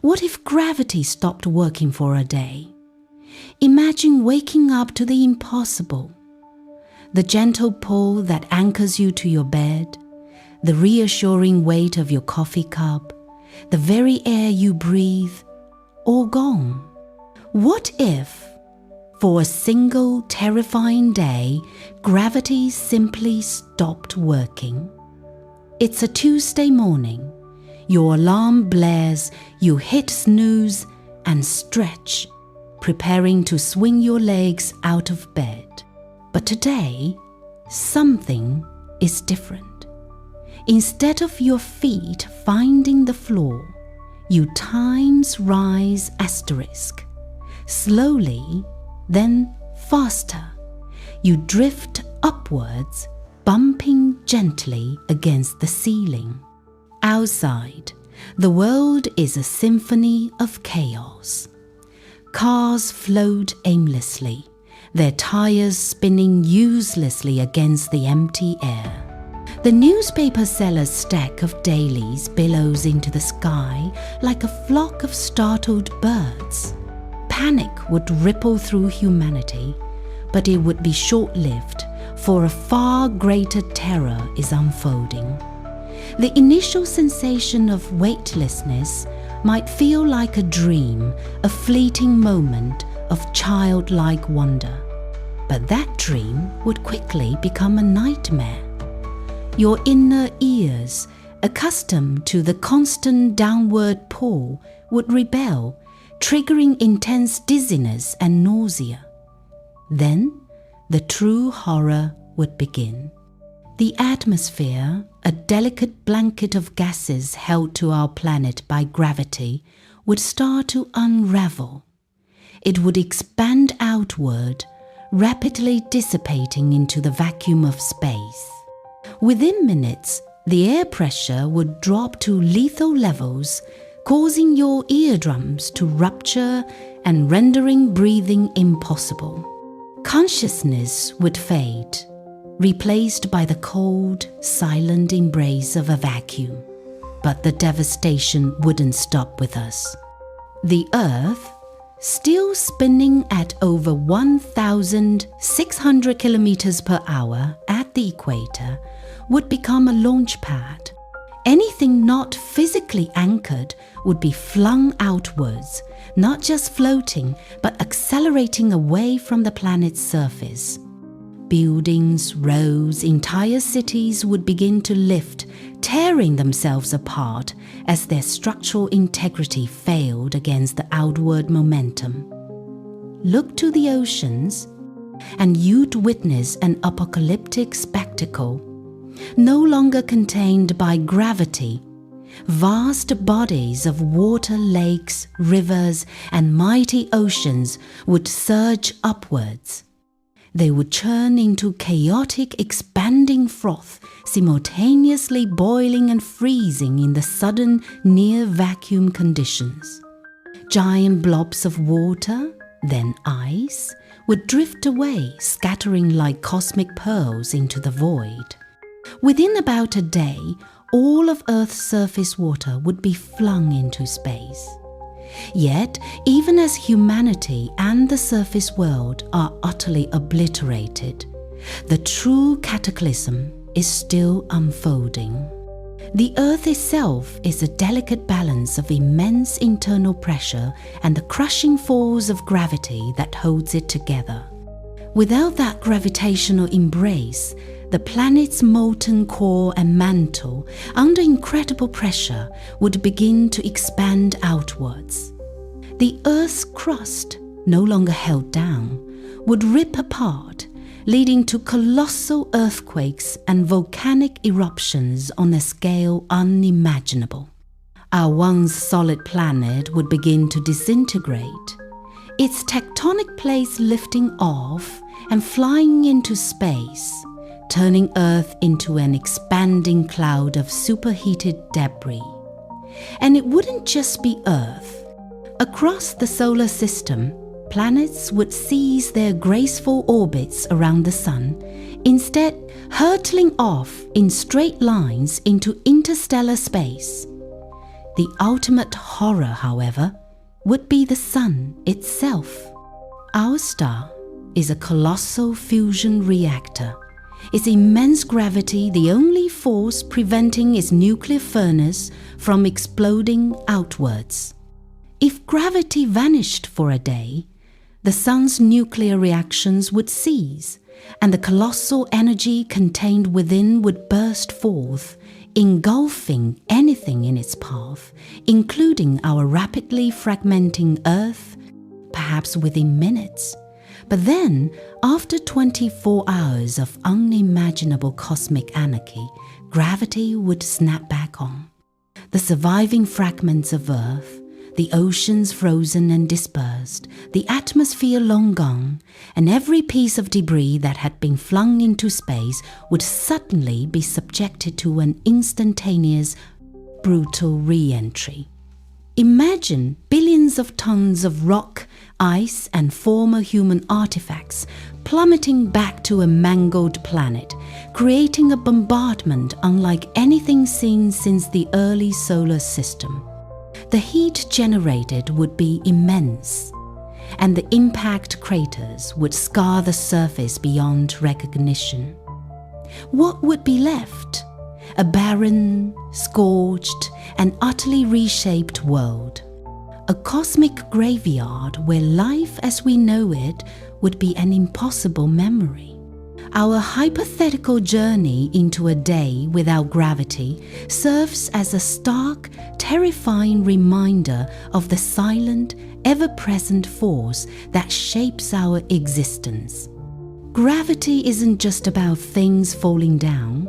What if gravity stopped working for a day? Imagine waking up to the impossible. The gentle pull that anchors you to your bed, the reassuring weight of your coffee cup, the very air you breathe, all gone. What if, for a single terrifying day, gravity simply stopped working? It's a Tuesday morning. Your alarm blares, you hit snooze and stretch, preparing to swing your legs out of bed. But today, something is different. Instead of your feet finding the floor, you times rise asterisk. Slowly, then faster, you drift upwards, bumping gently against the ceiling. Outside, the world is a symphony of chaos. Cars float aimlessly, their tires spinning uselessly against the empty air. The newspaper seller's stack of dailies billows into the sky like a flock of startled birds. Panic would ripple through humanity, but it would be short-lived, for a far greater terror is unfolding. The initial sensation of weightlessness might feel like a dream, a fleeting moment of childlike wonder. But that dream would quickly become a nightmare. Your inner ears, accustomed to the constant downward pull, would rebel, triggering intense dizziness and nausea. Then, the true horror would begin. The atmosphere, a delicate blanket of gases held to our planet by gravity, would start to unravel. It would expand outward, rapidly dissipating into the vacuum of space. Within minutes, the air pressure would drop to lethal levels, causing your eardrums to rupture and rendering breathing impossible. Consciousness would fade, replaced by the cold, silent embrace of a vacuum. But the devastation wouldn't stop with us. The Earth, still spinning at over 1,600 kilometers per hour at the equator, would become a launch pad. Anything not physically anchored would be flung outwards, not just floating, but accelerating away from the planet's surface. Buildings, roads, entire cities would begin to lift, tearing themselves apart as their structural integrity failed against the outward momentum. Look to the oceans, and you'd witness an apocalyptic spectacle. No longer contained by gravity, vast bodies of water lakes, rivers, and mighty oceans would surge upwards. They would churn into chaotic, expanding froth, simultaneously boiling and freezing in the sudden near-vacuum conditions. Giant blobs of water, then ice, would drift away, scattering like cosmic pearls into the void. Within about a day, all of Earth's surface water would be flung into space. Yet, even as humanity and the surface world are utterly obliterated, the true cataclysm is still unfolding. The Earth itself is a delicate balance of immense internal pressure and the crushing force of gravity that holds it together. Without that gravitational embrace, the planet's molten core and mantle, under incredible pressure, would begin to expand outwards. The Earth's crust, no longer held down, would rip apart, leading to colossal earthquakes and volcanic eruptions on a scale unimaginable. Our once solid planet would begin to disintegrate, its tectonic plates lifting off and flying into space, turning Earth into an expanding cloud of superheated debris. And it wouldn't just be Earth. Across the solar system, planets would cease their graceful orbits around the Sun, instead hurtling off in straight lines into interstellar space. The ultimate horror, however, would be the sun itself. Our star is a colossal fusion reactor, its immense gravity the only force preventing its nuclear furnace from exploding outwards. If gravity vanished for a day, the sun's nuclear reactions would cease, and the colossal energy contained within would burst forth, engulfing anything in its path, including our rapidly fragmenting Earth, perhaps within minutes. But then, after 24 hours of unimaginable cosmic anarchy, gravity would snap back on. The surviving fragments of Earth, the oceans frozen and dispersed, the atmosphere long gone, and every piece of debris that had been flung into space would suddenly be subjected to an instantaneous, brutal re-entry. Imagine billions of tons of rock, ice, and former human artifacts plummeting back to a mangled planet, creating a bombardment unlike anything seen since the early solar system. The heat generated would be immense, and the impact craters would scar the surface beyond recognition. What would be left? A barren, scorched, and utterly reshaped world. A cosmic graveyard where life as we know it would be an impossible memory. Our hypothetical journey into a day without gravity serves as a stark, terrifying reminder of the silent, ever-present force that shapes our existence. Gravity isn't just about things falling down.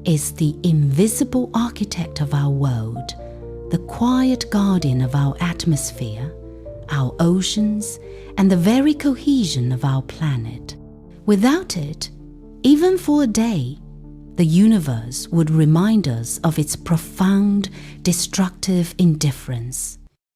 It's the invisible architect of our world, the quiet guardian of our atmosphere, our oceans, and the very cohesion of our planet. Without it, even for a day, the universe would remind us of its profound, destructive indifference.